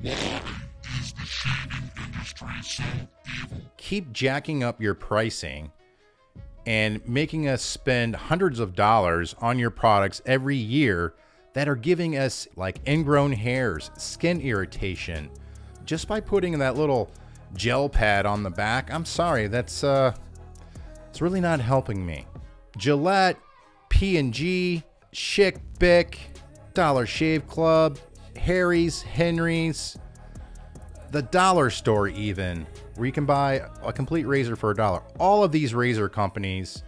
Why is the shaving industry so evil? Keep jacking up your pricing and making us spend hundreds of dollars on your products every year that are giving us like ingrown hairs, skin irritation, just by putting that little gel pad on the back. I'm sorry, that's it's really not helping me. Gillette, P&G, Schick, Bic, Dollar Shave Club, Harry's, Henry's, the dollar store even, where you can buy a complete razor for $1. All of these razor companies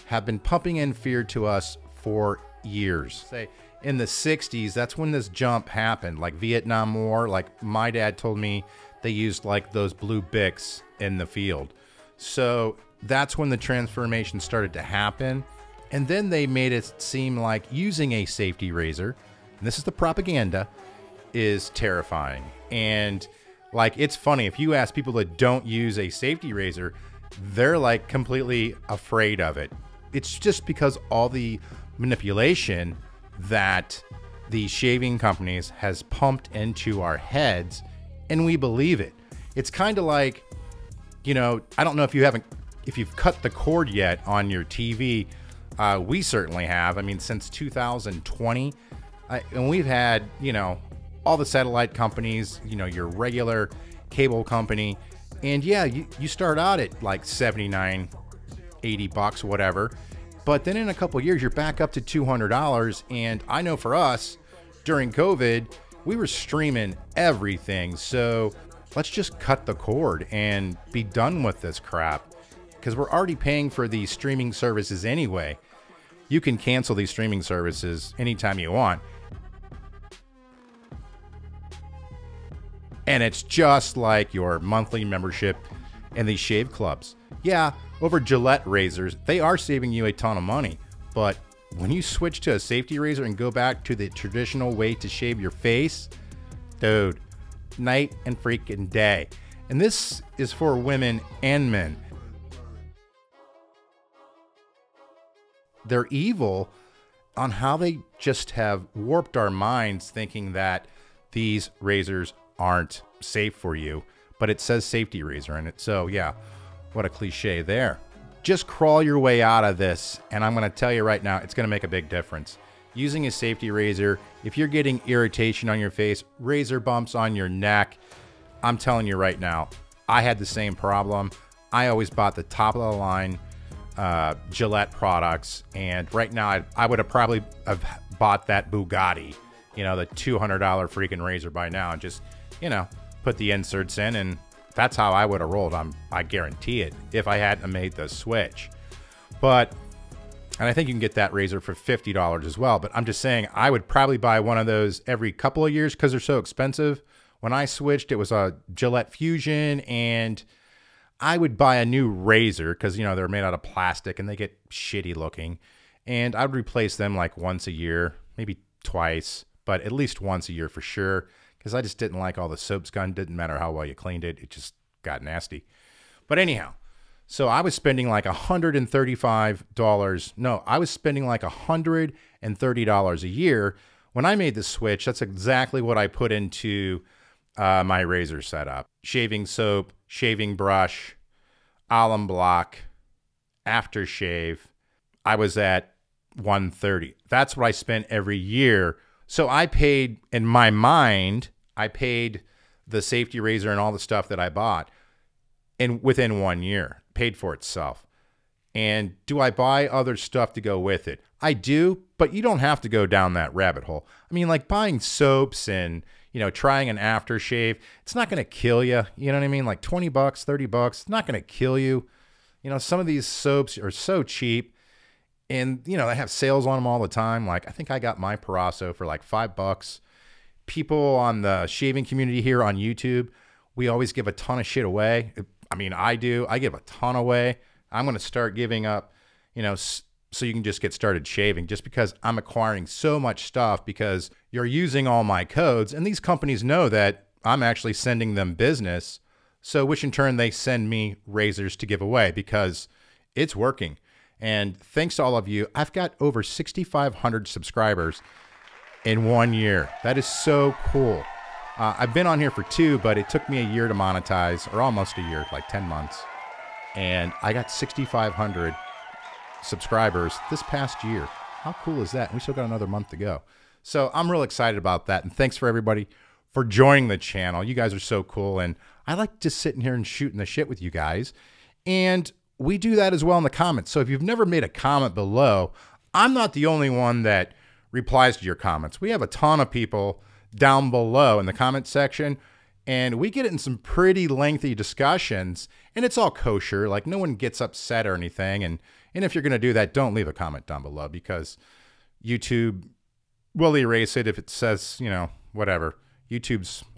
have been pumping in fear to us for years. Say in the 60s, that's when this jump happened, like Vietnam War. Like my dad told me they used like those blue Bics in the field. So that's when the transformation started to happen. And then they made it seem like using a safety razor, and this is the propaganda, is terrifying. And like, it's funny, if you ask people that don't use a safety razor, they're like completely afraid of it. It's just because all the manipulation that the shaving companies has pumped into our heads, and we believe it. It's kind of like, you know, I don't know if you've cut the cord yet on your TV. We certainly have. I mean, since 2020, and we've had, you know, all the satellite companies, you know, your regular cable company. And yeah, you start out at like 79, 80 bucks, whatever. But then in a couple years, you're back up to $200. And I know for us, during COVID, we were streaming everything. So let's just cut the cord and be done with this crap, because we're already paying for these streaming services anyway. You can cancel these streaming services anytime you want. And it's just like your monthly membership in these shave clubs. Yeah, over Gillette razors, they are saving you a ton of money. But when you switch to a safety razor and go back to the traditional way to shave your face, dude, night and freaking day. And this is for women and men. They're evil on how they just have warped our minds, thinking that these razors aren't safe for you, but it says safety razor in it. So yeah, what a cliche there. Just crawl your way out of this, and I'm going to tell you right now, it's going to make a big difference. Using a safety razor, if you're getting irritation on your face, razor bumps on your neck, I'm telling you right now, I had the same problem. I always bought the top of the line Gillette products, and right now I would have probably have bought that Bugatti, you know, the $200 freaking razor by now, and just, you know, put the inserts in, and that's how I would have rolled. I guarantee it, if I hadn't made the switch. But, and I think you can get that razor for $50 as well, but I'm just saying I would probably buy one of those every couple of years because they're so expensive. When I switched, it was a Gillette Fusion, and I would buy a new razor because, you know, they're made out of plastic and they get shitty looking, and I would replace them like once a year, maybe twice, but at least once a year for sure, because I just didn't like all the soap scum. Didn't matter how well you cleaned it, it just got nasty. But anyhow, so I was spending like $135. No, I was spending like $130 a year. When I made the switch, that's exactly what I put into my razor setup. Shaving soap, shaving brush, alum block, aftershave. I was at $130. That's what I spent every year. So I paid, in my mind, I paid the safety razor and all the stuff that I bought, and within 1 year, paid for itself. And do I buy other stuff to go with it? I do, but you don't have to go down that rabbit hole. I mean, like buying soaps and, you know, trying an aftershave, it's not going to kill you. You know what I mean? Like 20 bucks, 30 bucks, it's not going to kill you. You know, some of these soaps are so cheap, and, you know, they have sales on them all the time. Like, I think I got my Parasso for like $5. People on the shaving community here on YouTube, we always give a ton of shit away. I mean, I do. I give a ton away. I'm going to start giving up, you know, so you can just get started shaving, just because I'm acquiring so much stuff because you're using all my codes, and these companies know that I'm actually sending them business. So which in turn they send me razors to give away because it's working. And thanks to all of you, I've got over 6,500 subscribers in 1 year. That is so cool. I've been on here for 2, but it took me a year to monetize, or almost a year, like 10 months. And I got 6,500 subscribers this past year. How cool is that? We still got another month to go. So I'm real excited about that. And thanks for everybody for joining the channel. You guys are so cool. And I like just sitting here and shooting the shit with you guys. And we do that as well in the comments. So if you've never made a comment below, I'm not the only one that replies to your comments. We have a ton of people down below in the comment section, and we get it in some pretty lengthy discussions, and it's all kosher. Like, no one gets upset or anything. And if you're going to do that, don't leave a comment down below, because YouTube will erase it if it says, you know, whatever.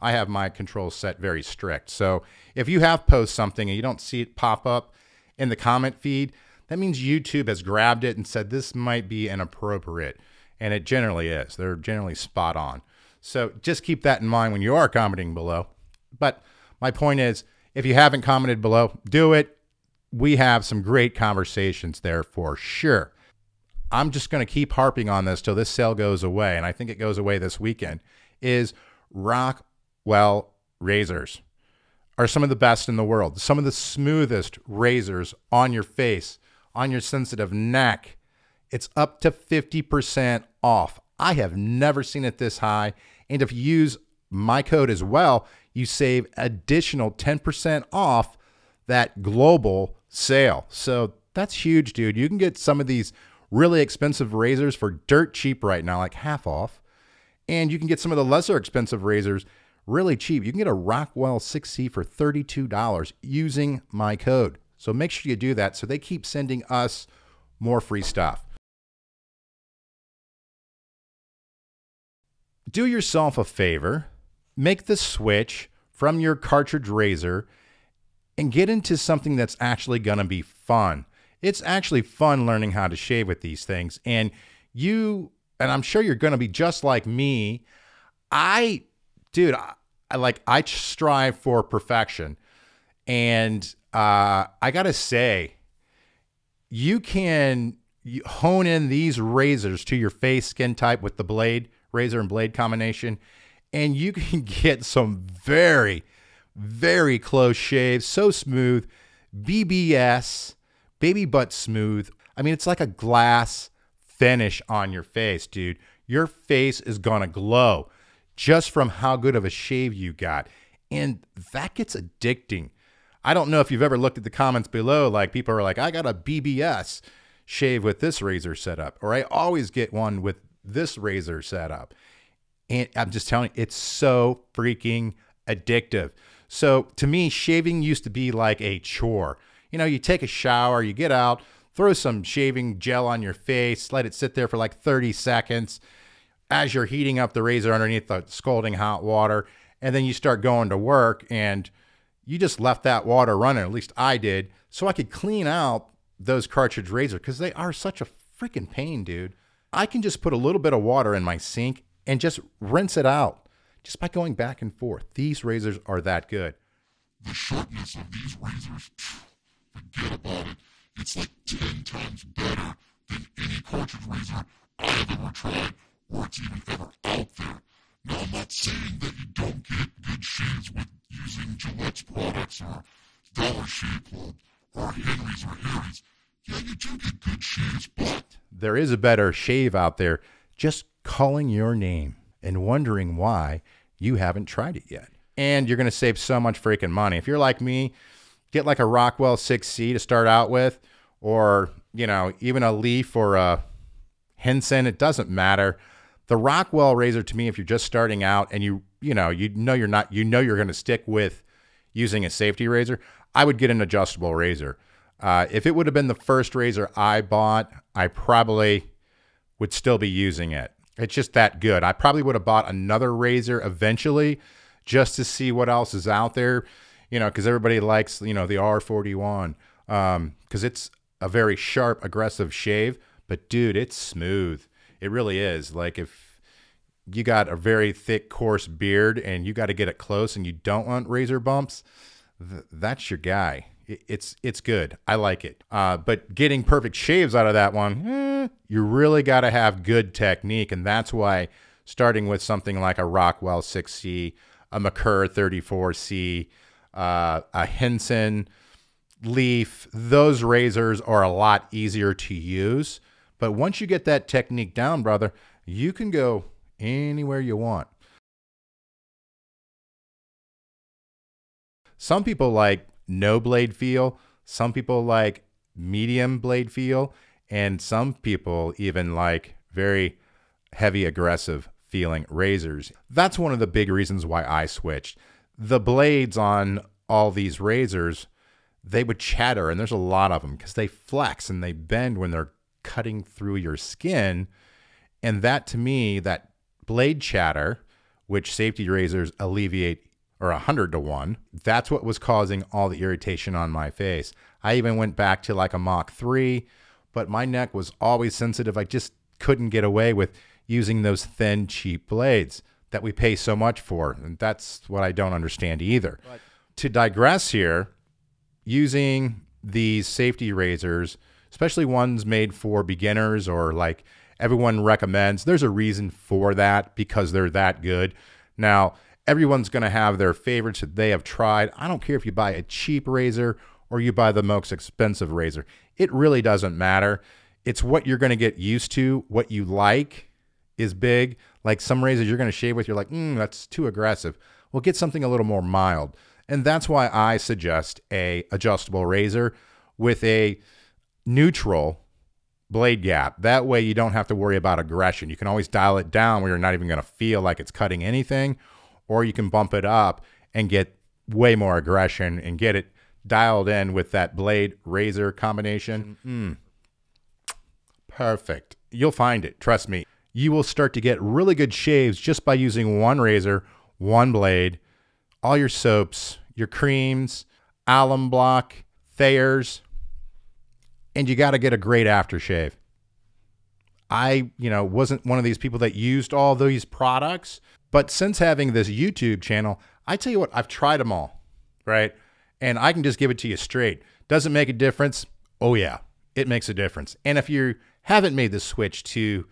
I have my controls set very strict. So if you have posted something and you don't see it pop up in the comment feed, that means YouTube has grabbed it and said this might be inappropriate. And it generally is. They're generally spot on. So just keep that in mind when you are commenting below. But my point is, if you haven't commented below, do it. We have some great conversations there for sure. I'm just going to keep harping on this till this sale goes away, and I think it goes away this weekend, is Rockwell Razors are some of the best in the world. Some of the smoothest razors on your face, on your sensitive neck. It's up to 50% off. I have never seen it this high. And if you use my code as well, you save additional 10% off that global sale. So that's huge, dude. You can get some of these really expensive razors for dirt cheap right now, like half off. And you can get some of the lesser expensive razors really cheap. You can get a Rockwell 6C for $32 using my code. So make sure you do that so they keep sending us more free stuff. Do yourself a favor, make the switch from your cartridge razor and get into something that's actually going to be fun. It's actually fun learning how to shave with these things. And I'm sure you're going to be just like me. I strive for perfection. And I got to say, you can hone in these razors to your face skin type with the blade, razor and blade combination, and you can get some very, very close shaves, so smooth, BBS, baby butt smooth. I mean, it's like a glass finish on your face, dude. Your face is gonna glow just from how good of a shave you got, and that gets addicting. I don't know if you've ever looked at the comments below, like people are like, I got a BBS shave with this razor setup, or I always get one with this razor setup. And I'm just telling you, it's so freaking addictive. So to me, shaving used to be like a chore. You know, you take a shower, you get out, throw some shaving gel on your face, let it sit there for like 30 seconds as you're heating up the razor underneath the scalding hot water. And then you start going to work, and you just left that water running, at least I did, so I could clean out those cartridge razors, because they are such a freaking pain, dude. I can just put a little bit of water in my sink and just rinse it out just by going back and forth. These razors are that good. The sharpness of these razors, forget about it. It's like 10 times better than any cartridge razor I've ever tried, or it's even ever out there. Now, I'm not saying that you don't get good shaves with using Gillette's products or Dollar Shave Club or Henry's or Harry's. Yeah, you do get good shaves, but there is a better shave out there just calling your name and wondering why you haven't tried it yet. And you're going to save so much freaking money. If you're like me, get like a Rockwell 6C to start out with, or, you know, even a Leaf or a Henson. It doesn't matter. The Rockwell razor, to me, if you're just starting out and you're going to stick with using a safety razor, I would get an adjustable razor. If it would have been the first razor I bought, I probably would still be using it. It's just that good. I probably would have bought another razor eventually just to see what else is out there, you know, because everybody likes, you know, the R41, because it's a very sharp, aggressive shave. But, dude, it's smooth. It really is. Like, if you got a very thick, coarse beard and you got to get it close and you don't want razor bumps, that's your guy. It's good. I like it. But getting perfect shaves out of that one, you really got to have good technique. And that's why starting with something like a Rockwell 6C, a McCurr 34C, a Henson Leaf. Those razors are a lot easier to use. But once you get that technique down, brother, you can go anywhere you want. Some people like no blade feel. Some people like medium blade feel. And some people even like very heavy, aggressive feeling razors. That's one of the big reasons why I switched. The blades on all these razors, they would chatter, and there's a lot of them because they flex and they bend when they're cutting through your skin. And that, to me, that blade chatter, which safety razors alleviate, or 100 to 1, that's what was causing all the irritation on my face. I even went back to like a Mach 3, but my neck was always sensitive. I just couldn't get away with using those thin, cheap blades that we pay so much for. And that's what I don't understand either. But to digress here, using these safety razors, especially ones made for beginners or like everyone recommends, there's a reason for that because they're that good. Now, everyone's going to have their favorites that they have tried. I don't care if you buy a cheap razor or you buy the most expensive razor. It really doesn't matter. It's what you're going to get used to, what you like is big. Like some razors you're going to shave with, you're like, that's too aggressive. Well, get something a little more mild. And that's why I suggest a adjustable razor with a neutral blade gap. That way you don't have to worry about aggression. You can always dial it down where you're not even going to feel like it's cutting anything, or you can bump it up and get way more aggression and get it dialed in with that blade razor combination. Perfect. You'll find it. Trust me. You will start to get really good shaves just by using one razor, one blade, all your soaps, your creams, alum block, Thayers, and you got to get a great aftershave. I, wasn't one of these people that used all these products, but since having this YouTube channel, I tell you what, I've tried them all, right? And I can just give it to you straight. Does it make a difference? Oh yeah, it makes a difference. And if you haven't made the switch to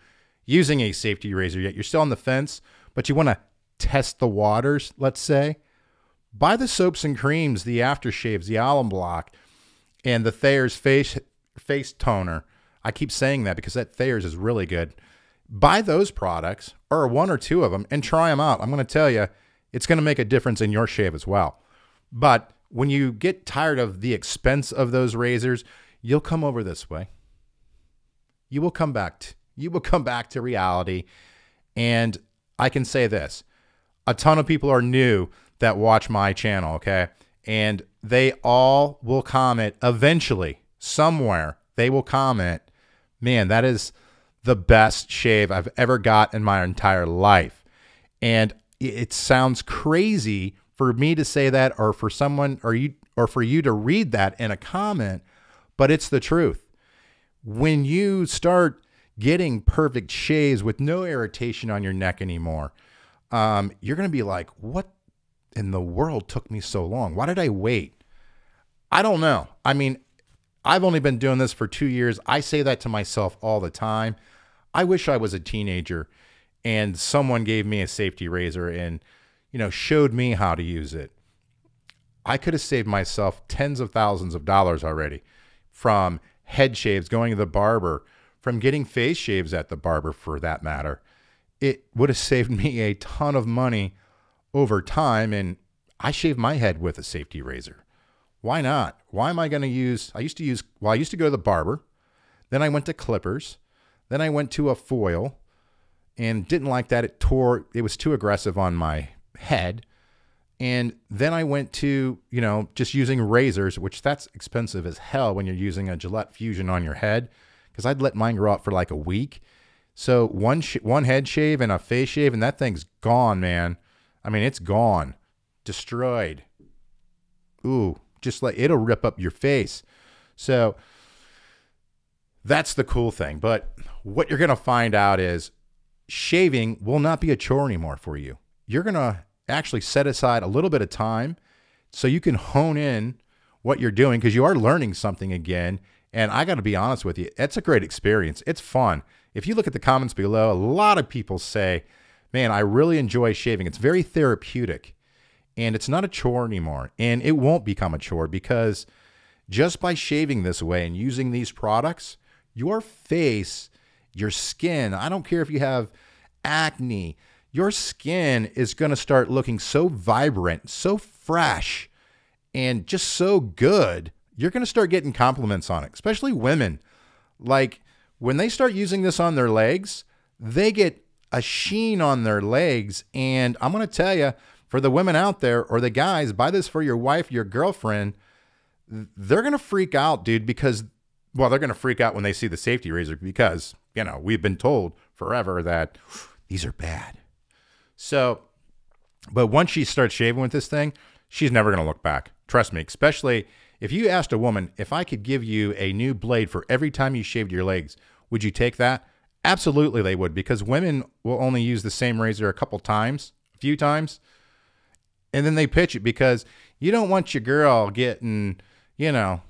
using a safety razor yet, you're still on the fence, but you want to test the waters, let's say, buy the soaps and creams, the aftershaves, the alum block, and the Thayers face toner. I keep saying that because that Thayers is really good. Buy those products, or one or two of them, and try them out. I'm going to tell you, it's going to make a difference in your shave as well. But when you get tired of the expense of those razors, you'll come over this way. You will come back to reality. And I can say this, a ton of people are new that watch my channel, okay? And they all will comment eventually, somewhere, they will comment, man, that is the best shave I've ever got in my entire life. And it sounds crazy for me to say that, or for someone, or for you to read that in a comment, but it's the truth. When you start getting perfect shaves with no irritation on your neck anymore, you're going to be like, what in the world took me so long? Why did I wait? I don't know. I mean, I've only been doing this for 2 years. I say that to myself all the time. I wish I was a teenager and someone gave me a safety razor and, showed me how to use it. I could have saved myself tens of thousands of dollars already, from head shaves, going to the barber, from getting face shaves at the barber for that matter. It would have saved me a ton of money over time, and I shave my head with a safety razor. Why not? Why am I going to use, I used to go to the barber, then I went to clippers, then I went to a foil, and didn't like that. It was too aggressive on my head. And then I went to, just using razors, which that's expensive as hell when you're using a Gillette Fusion on your head, because I'd let mine grow out for like a week. So one head shave and a face shave, and that thing's gone, man. I mean, it's gone, destroyed. Ooh, just like it'll rip up your face. So that's the cool thing. But what you're going to find out is shaving will not be a chore anymore for you. You're going to actually set aside a little bit of time so you can hone in what you're doing, because you are learning something again. And I got to be honest with you, it's a great experience. It's fun. If you look at the comments below, a lot of people say, man, I really enjoy shaving. It's very therapeutic. and it's not a chore anymore. And it won't become a chore because just by shaving this way and using these products, your face, your skin, I don't care if you have acne, your skin is going to start looking so vibrant, so fresh, and just so good. You're going to start getting compliments on it, especially women. Like when they start using this on their legs, they get a sheen on their legs. And I'm going to tell you, for the women out there or the guys, buy this for your wife, your girlfriend. They're going to freak out, dude, because, well, they're going to freak out when they see the safety razor because, you know, we've been told forever that these are bad. So, but once she starts shaving with this thing, she's never going to look back. Trust me, especially if you asked a woman, if I could give you a new blade for every time you shaved your legs, would you take that? Absolutely they would, because women will only use the same razor a few times, and then they pitch it because you don't want your girl getting, you know,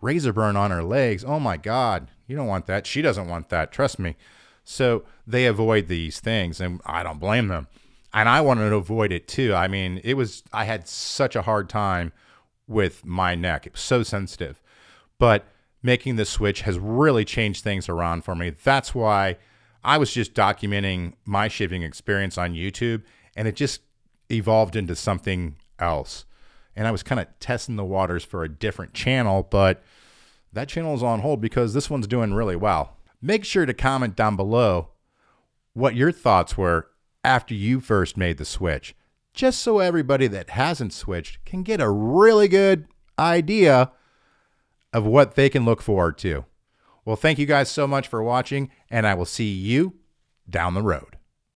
razor burn on her legs. Oh my God, you don't want that. She doesn't want that. Trust me. So they avoid these things, and I don't blame them. And I wanted to avoid it too. I mean, I had such a hard time with my neck. It was so sensitive. But making this switch has really changed things around for me. That's why I was just documenting my shaving experience on YouTube, and it just evolved into something else. And I was kind of testing the waters for a different channel, but that channel is on hold because this one's doing really well. Make sure to comment down below what your thoughts were after you first made the switch, just so everybody that hasn't switched can get a really good idea of what they can look forward to. Well, thank you guys so much for watching, and I will see you down the road.